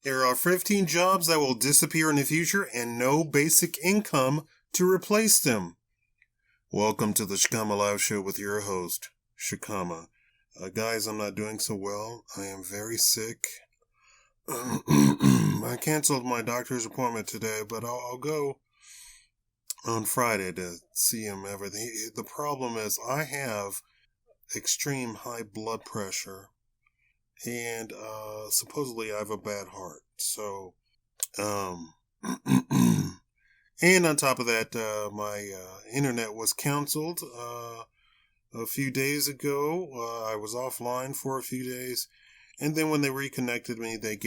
There are 15 jobs that will disappear in the future and no basic income to replace them. Welcome to the Shakaama Live Show with your host, Shakaama. Guys, I'm not doing so well. I am very sick. I canceled my doctor's appointment today, but I'll go on Friday to see him. Everything. The problem is I have extreme high blood pressure, and supposedly I have a bad heart. So, and on top of that, my internet was canceled a few days ago. I was offline for a few days, and then when they reconnected me, they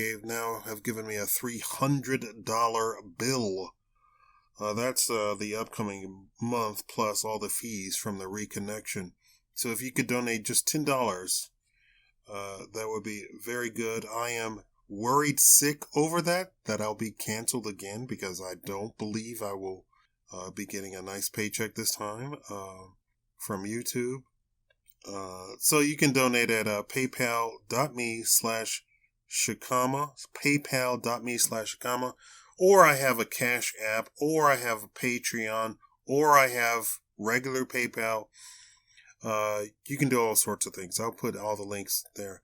have given me a $300 bill. That's the upcoming month plus all the fees from the reconnection. So if you could donate just $10, that would be very good. I am worried sick over that I'll be canceled again because I don't believe I will be getting a nice paycheck this time from YouTube. So you can donate at paypal.me/Shakaama, paypal.me/Shakaama, or I have a Cash App, or I have a Patreon, or I have regular PayPal. You can do all sorts of things. I'll put all the links there.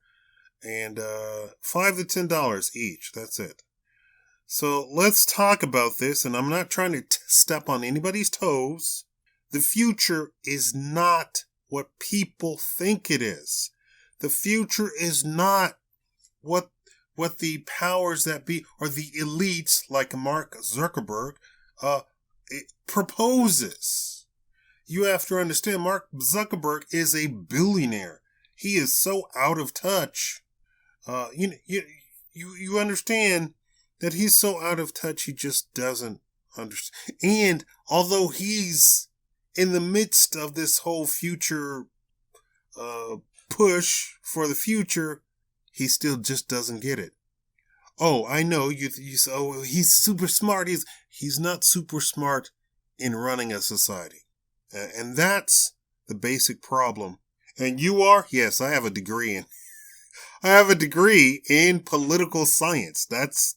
And $5 to $10 each. That's it. So let's talk about this. And I'm not trying to step on anybody's toes. The future is not what people think it is. The future is not what the powers that be or the elites like Mark Zuckerberg proposes. You have to understand, Mark Zuckerberg is a billionaire. He is so out of touch. You understand that he's so out of touch, he just doesn't understand. And although he's in the midst of this whole future push for the future, he still just doesn't get it. Oh, I know you say, oh, he's super smart. He's not super smart in running a society. And that's the basic problem. And you are? Yes, I have a degree in political science. That's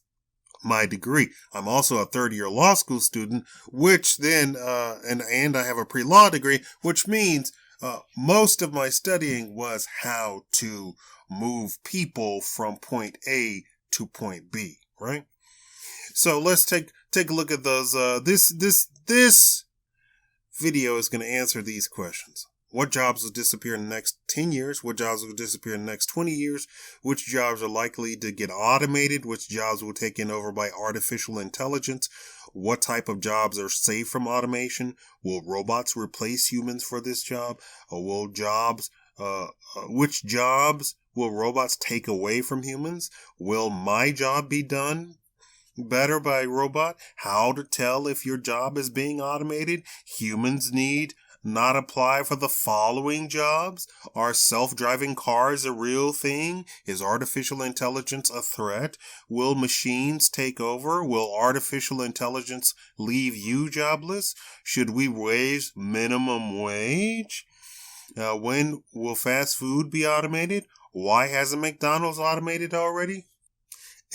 my degree. I'm also a third-year law school student, which then, and I have a pre-law degree, which means most of my studying was how to move people from point A to point B, right? So let's take a look at those. This video is going to answer these questions. What jobs will disappear in the next 10 years? What jobs will disappear in the next 20 years? Which jobs are likely to get automated? Which jobs will be taken over by artificial intelligence? What type of jobs are safe from automation? Will robots replace humans for this job? Or which jobs will robots take away from humans? Will my job be done better by a robot? How to tell if your job is being automated? Humans need not apply for the following jobs? Are self-driving cars a real thing? Is artificial intelligence a threat? Will machines take over? Will artificial intelligence leave you jobless? Should we raise minimum wage? When will fast food be automated? Why hasn't McDonald's automated already?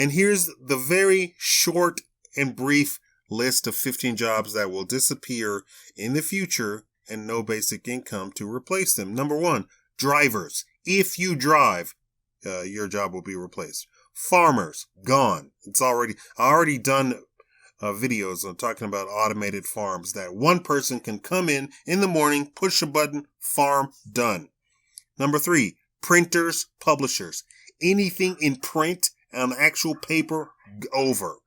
And here's the very short and brief list of 15 jobs that will disappear in the future and no basic income to replace them. Number 1, drivers. If you drive, your job will be replaced. Farmers, gone. I already done videos on talking about automated farms that one person can come in the morning, push a button, farm, done. Number 3, printers, publishers. Anything in print on actual paper, over.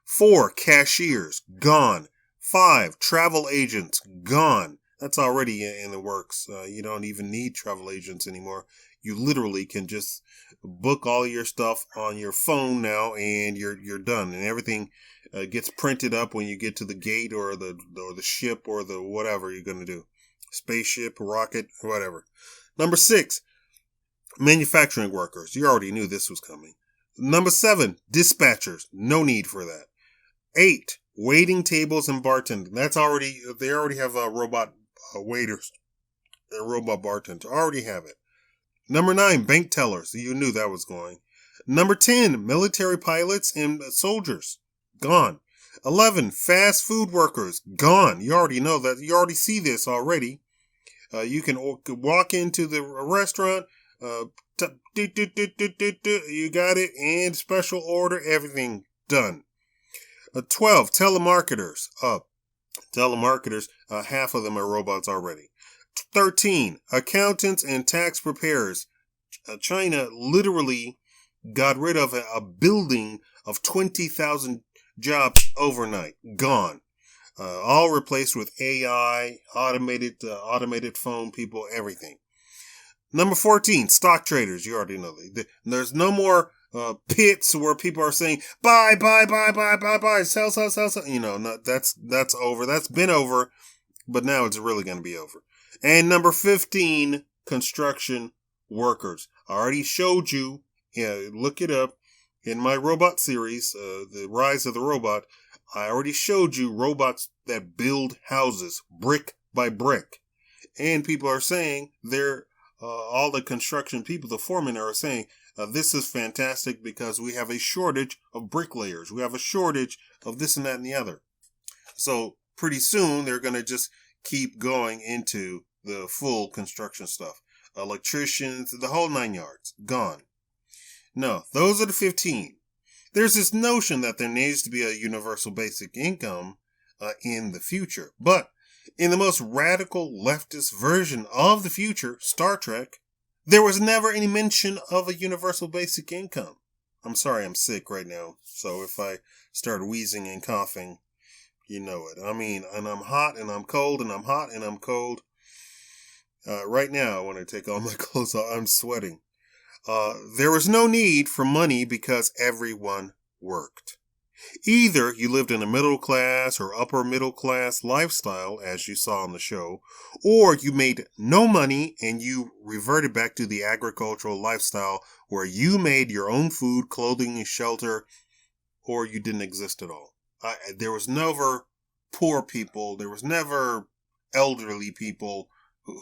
4, cashiers, gone. 5, travel agents, gone. That's already in the works. You don't even need travel agents anymore. You literally can just book all your stuff on your phone now, and you're done. And everything gets printed up when you get to the gate or the ship or the whatever you're going to do. Spaceship, rocket, whatever. Number 6, manufacturing workers. You already knew this was coming. Number 7, dispatchers. No need for that. 8, waiting tables and bartending. They already have robot waiters and robot bartenders. Already have it. Number 9, bank tellers. You knew that was going. Number 10, military pilots and soldiers. Gone. 11, fast food workers. Gone. You already know that. You already see this already. You can walk into the restaurant, you got it, and special order, everything done. 12, telemarketers. Telemarketers, half of them are robots already. 13, accountants and tax preparers. China literally got rid of a building of 20,000 jobs overnight. Gone. All replaced with AI, automated phone people, everything. Number 14, stock traders. You already know that. There's no more pits where people are saying buy, sell. No, that's over. That's been over, but now it's really going to be over. And number 15, construction workers. I already showed you. Look it up in my robot series, The Rise of the Robot. I already showed you robots that build houses brick by brick. And people are saying all the construction people, the foremen are saying, this is fantastic because we have a shortage of bricklayers. We have a shortage of this and that and the other. So pretty soon they're going to just keep going into the full construction stuff. Electricians, the whole 9 yards, gone. No, those are the 15. There's this notion that there needs to be a universal basic income in the future. But in the most radical leftist version of the future, Star Trek, there was never any mention of a universal basic income. I'm sorry, I'm sick right now. So if I start wheezing and coughing, you know it. I mean, and I'm hot and I'm cold and I'm hot and I'm cold. Right now, when I take all my clothes off, I'm sweating. There was no need for money because everyone worked. Either you lived in a middle class or upper middle class lifestyle, as you saw on the show, or you made no money and you reverted back to the agricultural lifestyle where you made your own food, clothing, and shelter, or you didn't exist at all. There was never poor people. There was never elderly people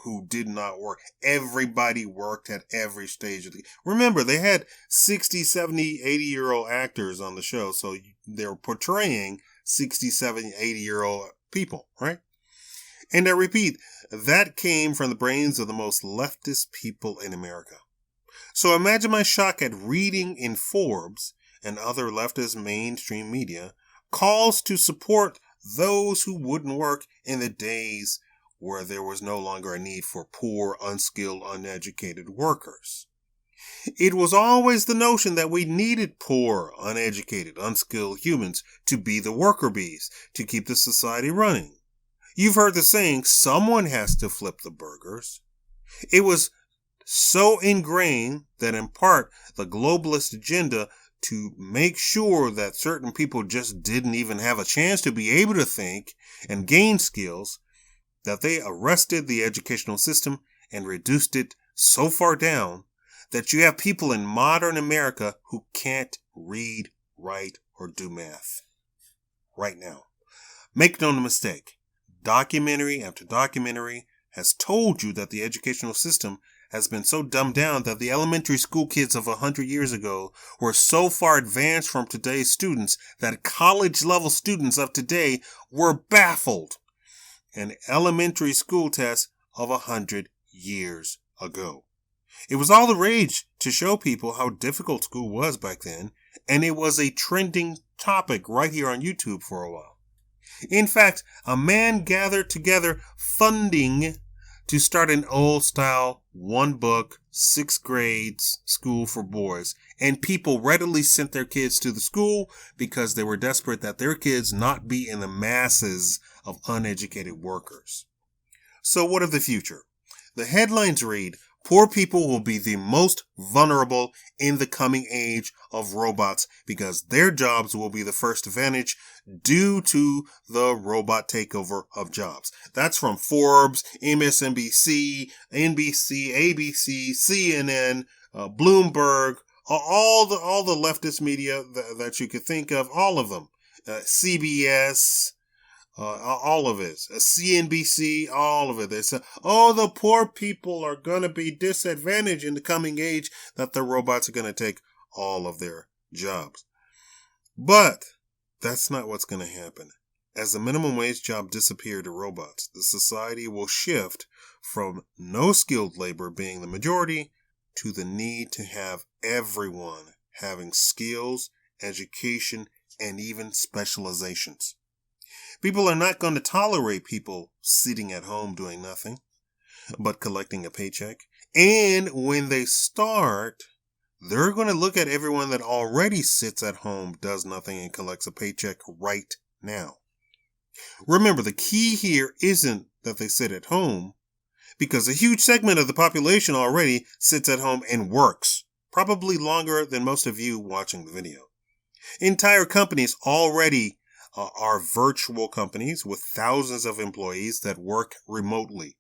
who did not work. Everybody worked at every stage of the... Remember, they had 60, 70, 80-year-old actors on the show, so they were portraying 60, 70, 80-year-old people, right? And I repeat, that came from the brains of the most leftist people in America. So imagine my shock at reading in Forbes and other leftist mainstream media calls to support those who wouldn't work in the days where there was no longer a need for poor, unskilled, uneducated workers. It was always the notion that we needed poor, uneducated, unskilled humans to be the worker bees, to keep the society running. You've heard the saying, someone has to flip the burgers. It was so ingrained that in part the globalist agenda to make sure that certain people just didn't even have a chance to be able to think and gain skills that they arrested the educational system and reduced it so far down that you have people in modern America who can't read, write, or do math. Right now. Make no mistake, documentary after documentary has told you that the educational system has been so dumbed down that the elementary school kids of 100 years ago were so far advanced from today's students that college-level students of today were baffled. An elementary school test of 100 years ago. It was all the rage to show people how difficult school was back then, and it was a trending topic right here on YouTube for a while. In fact, a man gathered together funding to start an old-style, one-book, 6th grade school for boys, and people readily sent their kids to the school because they were desperate that their kids not be in the masses of uneducated workers. So what of the future? The headlines read, poor people will be the most vulnerable in the coming age of robots because their jobs will be the first to vanish due to the robot takeover of jobs. That's from Forbes, MSNBC, NBC, ABC, CNN, Bloomberg, all the leftist media that you could think of, all of them. CBS, all of it. CNBC, all of it. They say, the poor people are going to be disadvantaged in the coming age that the robots are going to take all of their jobs. But that's not what's going to happen. As the minimum wage job disappear to robots, the society will shift from no skilled labor being the majority to the need to have everyone having skills, education, and even specializations. People are not going to tolerate people sitting at home doing nothing but collecting a paycheck. And when they start, they're going to look at everyone that already sits at home, does nothing, and collects a paycheck right now. Remember, the key here isn't that they sit at home, because a huge segment of the population already sits at home and works, probably longer than most of you watching the video. Entire companies already are virtual companies with thousands of employees that work remotely.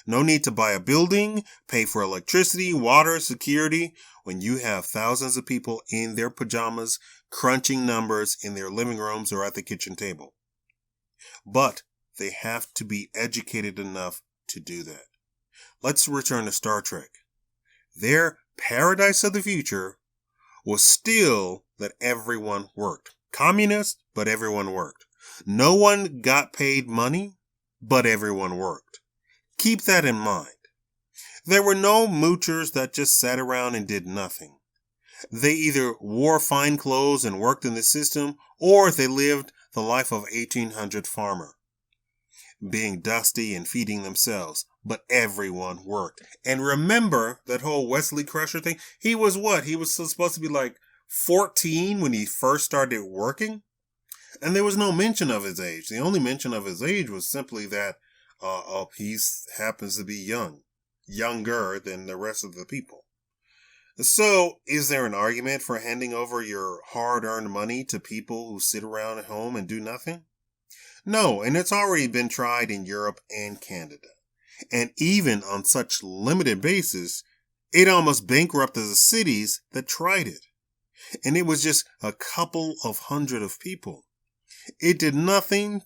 No need to buy a building, pay for electricity, water, security, when you have thousands of people in their pajamas crunching numbers in their living rooms or at the kitchen table. But they have to be educated enough to do that. Let's return to Star Trek. Their paradise of the future was still that everyone worked. Communist, but everyone worked. No one got paid money, but everyone worked. Keep that in mind. There were no moochers that just sat around and did nothing. They either wore fine clothes and worked in the system, or they lived the life of 1800 farmer, being dusty and feeding themselves. But everyone worked. And remember that whole Wesley Crusher thing? He was what? He was supposed to be like 14 when he first started working? And there was no mention of his age. The only mention of his age was simply that he happens to be younger than the rest of the people. So, is there an argument for handing over your hard-earned money to people who sit around at home and do nothing? No, and it's already been tried in Europe and Canada. And even on such limited basis, it almost bankrupted the cities that tried it. And it was just a couple of hundred of people. It did nothing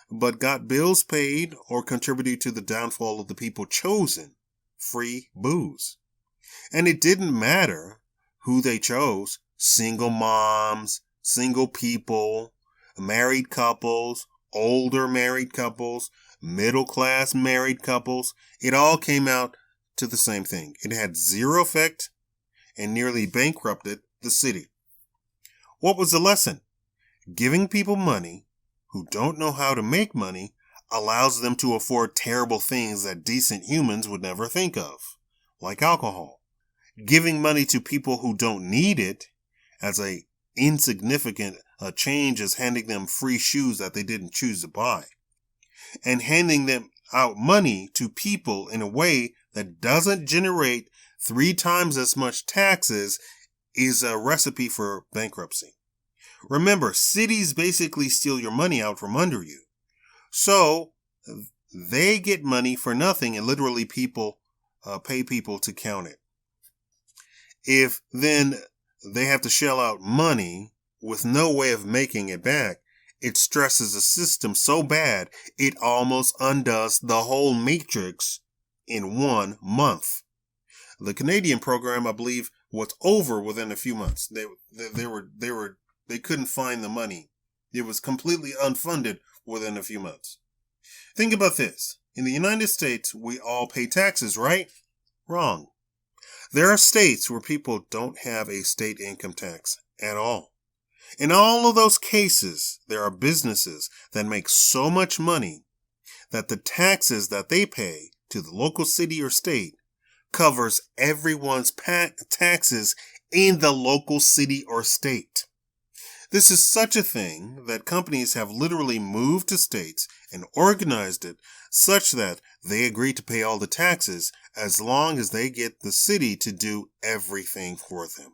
but got bills paid or contributed to the downfall of the people chosen. Free booze. And it didn't matter who they chose. Single moms, single people, married couples, older married couples, middle-class married couples. It all came out to the same thing. It had zero effect and nearly bankrupted the city. What was the lesson? Giving people money who don't know how to make money allows them to afford terrible things that decent humans would never think of, like alcohol. Giving money to people who don't need it as a insignificant change as handing them free shoes that they didn't choose to buy. And handing them out money to people in a way that doesn't generate 3 times as much taxes is a recipe for bankruptcy. Remember, cities basically steal your money out from under you. So they get money for nothing, and literally people pay people to count it. If then they have to shell out money with no way of making it back, it stresses the system so bad it almost undoes the whole matrix in 1 month. The Canadian program, I believe, was over within a few months. They couldn't find the money. It was completely unfunded within a few months. Think about this. In the United States, we all pay taxes, right? Wrong. There are states where people don't have a state income tax at all. In all of those cases, there are businesses that make so much money that the taxes that they pay to the local city or state covers everyone's taxes in the local city or state. This is such a thing that companies have literally moved to states and organized it such that they agree to pay all the taxes as long as they get the city to do everything for them,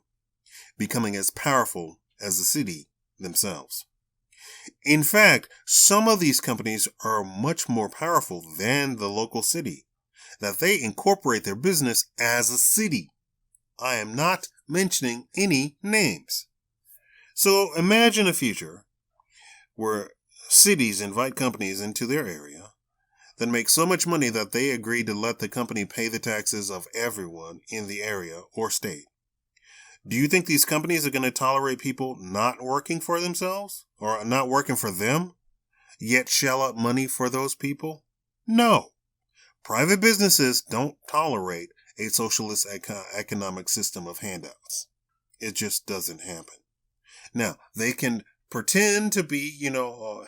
becoming as powerful as the city themselves. In fact, some of these companies are much more powerful than the local city, that they incorporate their business as a city. I am not mentioning any names. So imagine a future where cities invite companies into their area that make so much money that they agree to let the company pay the taxes of everyone in the area or state. Do you think these companies are going to tolerate people not working for themselves or not working for them, yet shell out money for those people? No. Private businesses don't tolerate a socialist economic system of handouts. It just doesn't happen. Now, they can pretend to be,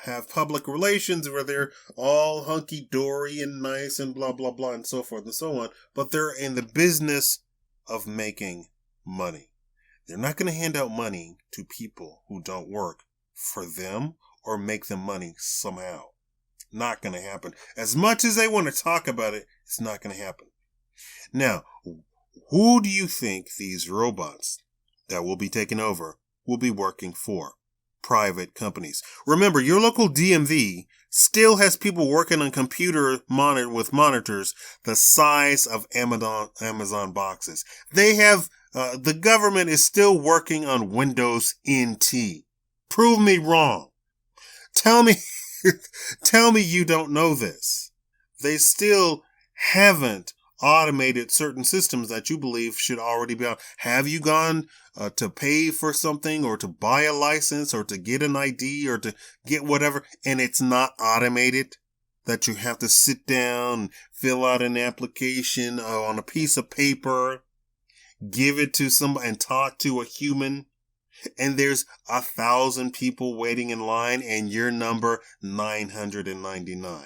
have public relations where they're all hunky-dory and nice and blah, blah, blah, and so forth and so on, but they're in the business of making money. They're not going to hand out money to people who don't work for them or make them money somehow. Not going to happen. As much as they want to talk about it, it's not going to happen. Now, who do you think these robots that will be taken over will be working for? Private companies. Remember, your local DMV still has people working on computer with monitors the size of Amazon boxes. They have, the government is still working on Windows NT. Prove me wrong. Tell me you don't know this. They still haven't automated certain systems that you believe should already be out. Have you gone to pay for something or to buy a license or to get an ID or to get whatever and it's not automated? That you have to sit down and fill out an application on a piece of paper, give it to somebody and talk to a human, and there's 1,000 people waiting in line and your number 999.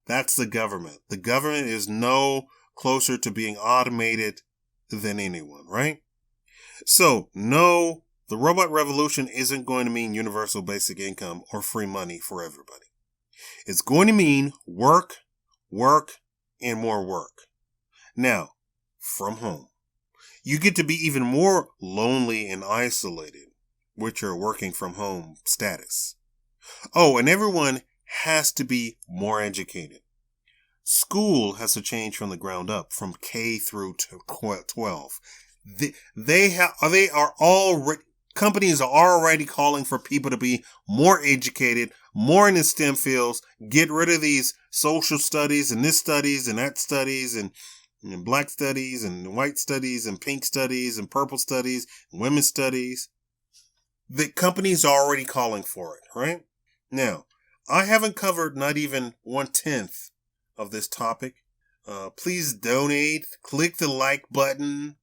That's the government. The government is no closer to being automated than anyone, right? So, no, the robot revolution isn't going to mean universal basic income or free money for everybody. It's going to mean work, and more work. Now, from home. You get to be even more lonely and isolated with your working from home status. Oh, and everyone has to be more educated. School has to change from the ground up, from K through 12. Companies are already calling for people to be more educated, more in the STEM fields, get rid of these social studies and this studies and that studies and black studies and white studies and pink studies and purple studies and women's studies. The companies are already calling for it, right? Now, I haven't covered not even 1/10 of this topic. Please donate, click the like button,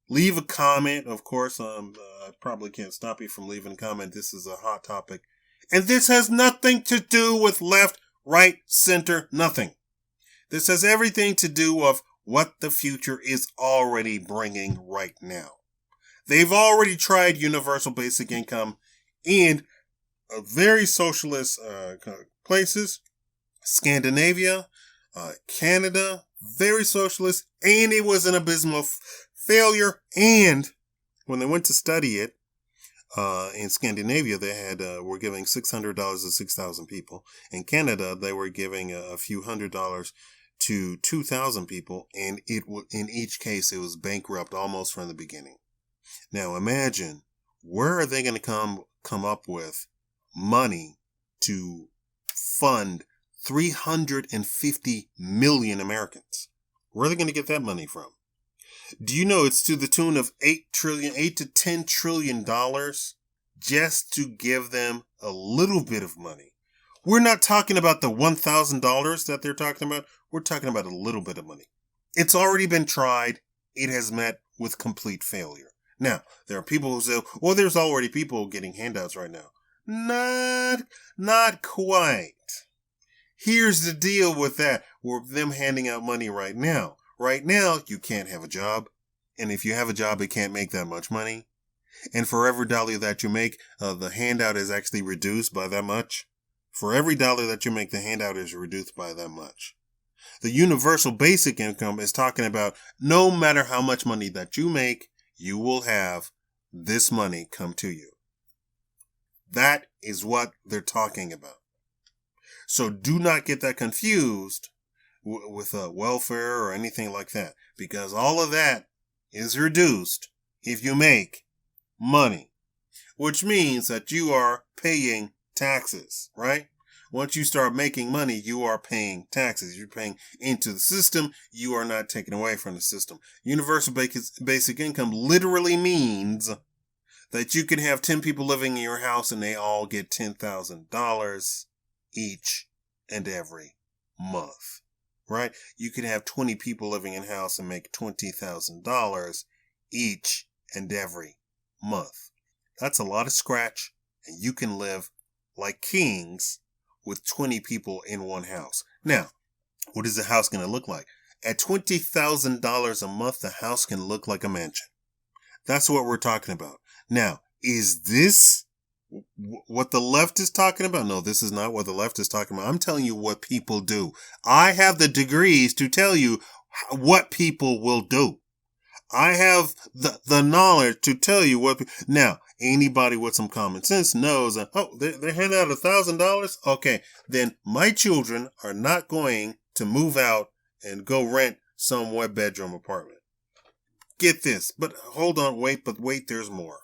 leave a comment. Of course, I probably can't stop you from leaving a comment. This is a hot topic. And this has nothing to do with left, right, center, nothing. This has everything to do with what the future is already bringing right now. They've already tried universal basic income in very socialist places. Scandinavia, Canada, very socialist, and it was an abysmal failure. And when they went to study it, in Scandinavia, they were giving $600 to 6,000 people. In Canada, they were giving a few $100s to 2,000 people, and in each case, it was bankrupt almost from the beginning. Now, imagine, where are they going to come up with money to fund 350 million Americans? Where are they going to get that money from? Do you know it's to the tune of $8 to $10 trillion just to give them a little bit of money? We're not talking about the $1,000 that they're talking about. We're talking about a little bit of money. It's already been tried. It has met with complete failure. Now, there are people who say, well, there's already people getting handouts right now. Not quite. Here's the deal with that. With them handing out money right now. Right now, you can't have a job. And if you have a job, it can't make that much money. And for every dollar that you make, the handout is actually reduced by that much. For every dollar that you make, the handout is reduced by that much. The universal basic income is talking about no matter how much money that you make, you will have this money come to you. That is what they're talking about. So do not get that confused with welfare or anything like that, because all of that is reduced if you make money, which means that you are paying taxes, right? Once you start making money, you are paying taxes. You're paying into the system. You are not taking away from the system. Universal basic income literally means that you can have 10 people living in your house and they all get $10,000 each and every month, right? You can have 20 people living in a house and make $20,000 each and every month. That's a lot of scratch, and you can live like kings with 20 people in one house. Now, what is the house going to look like? At $20,000 a month, the house can look like a mansion. That's what we're talking about. Now, is this what the left is talking about? No, this is not what the left is talking about. I'm telling you what people do. I have the degrees to tell you what people will do. I have the knowledge to tell you what. Now, anybody with some common sense knows that, they're handing out $1,000? Okay, then my children are not going to move out and go rent some one-bedroom apartment. Get this, but hold on, wait, there's more.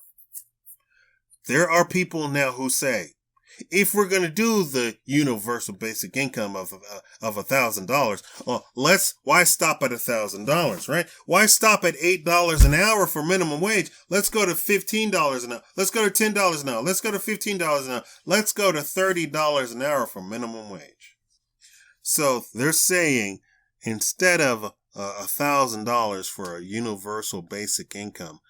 There are people now who say, if we're going to do the universal basic income of $1,000, why stop at $1,000, right? Why stop at $8 an hour for minimum wage? Let's go to $15 an hour. Let's go to $10 an hour. Let's go to $15 an hour. Let's go to $30 an hour for minimum wage. So they're saying instead of $1,000 for a universal basic income,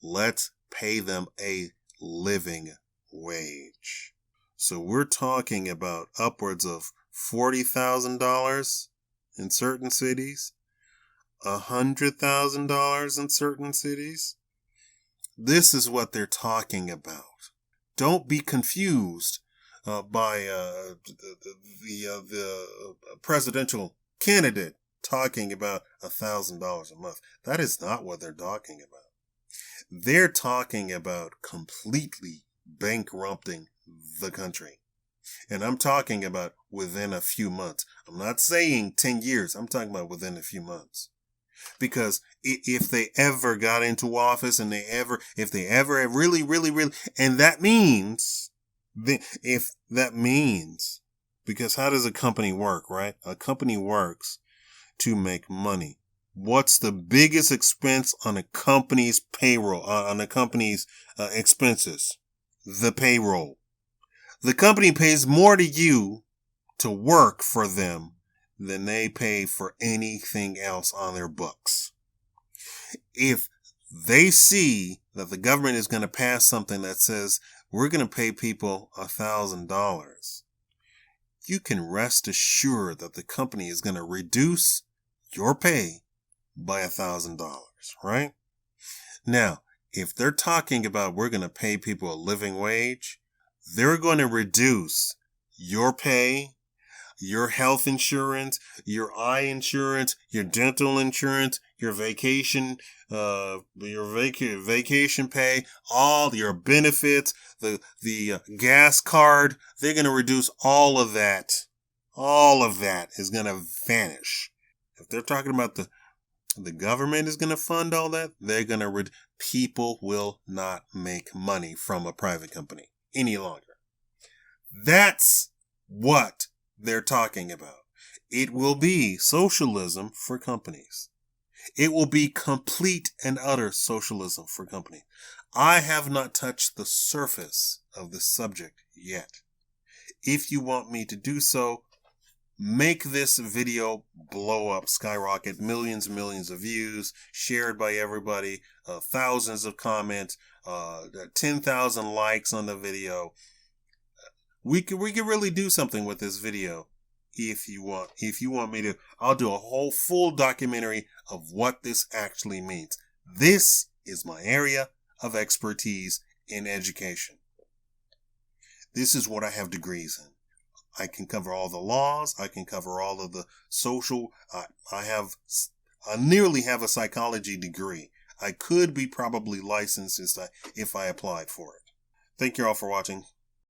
let's pay them a living wage. So we're talking about upwards of $40,000 in certain cities, $100,000 in certain cities. This is what they're talking about. Don't be confused by the presidential candidate talking about $1,000 a month. That is not what they're talking about. They're talking about completely bankrupting the country. And I'm talking about within a few months. I'm not saying 10 years. I'm talking about within a few months. Because if they ever got into office and if they ever really, and that means, because how does a company work, right? A company works to make money. What's the biggest expense on a company's payroll, on a company's expenses? The payroll. The company pays more to you to work for them than they pay for anything else on their books. If they see that the government is going to pass something that says we're going to pay people $1,000, you can rest assured that the company is going to reduce your pay by $1,000, right? Now, if they're talking about we're going to pay people a living wage, they're going to reduce your pay, your health insurance, your eye insurance, your dental insurance, your vacation pay, all your benefits, the gas card. They're going to reduce all of that. All of that is going to vanish. If they're talking about the government is going to fund all that, they're going to people will not make money from a private company any longer. That's what they're talking about. It will be socialism for companies. It will be complete and utter socialism for companies. I have not touched the surface of the subject yet. If you want me to do so, make this video blow up, skyrocket, millions and millions of views, shared by everybody, thousands of comments, 10,000 likes on the video. We could really do something with this video if you want. If you want me to, I'll do a whole full documentary of what this actually means. This is my area of expertise in education. This is what I have degrees in. I can cover all the laws. I can cover all of the social. I nearly have a psychology degree. I could be probably licensed if I applied for it. Thank you all for watching.